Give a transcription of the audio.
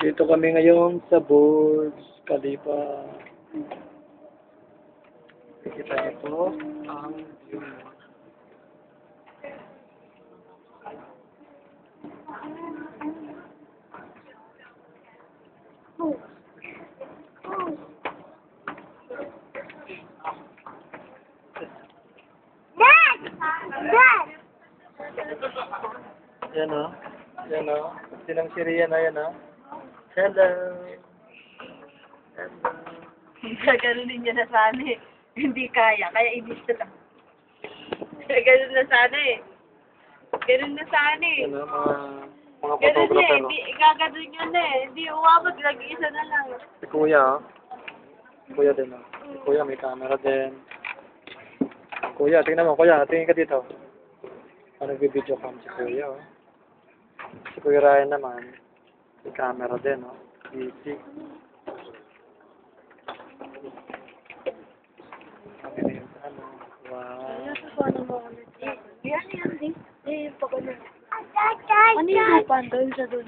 Dito kami ngayon sa Burj Khalifa. Kita niyo po ang view. Yan o. Yan o. Sinang Syria na yan o. Hello. Hello. Gaganunin niya na sana eh. Hindi kaya hindi siya lang. Ganun na sana eh. Ganun na sana eh. Yan o, mga Ganun photographer eh. o. Hindi, gaganon yun eh. Hindi uwabot. Lagi-isa na lang. Si Kuya o. Si Kuya din o. Si Kuya may camera din. Kuya, tingnan mo. Kuya, tingin ka dito. Nagbibideo cam si Kuya o. Si Kuya Ryan naman. May camera din o. Easy. Kami na yun sa ano. Wow. Yan, di. Eh, pag ano. Ano yung lupa? Doon sa doon.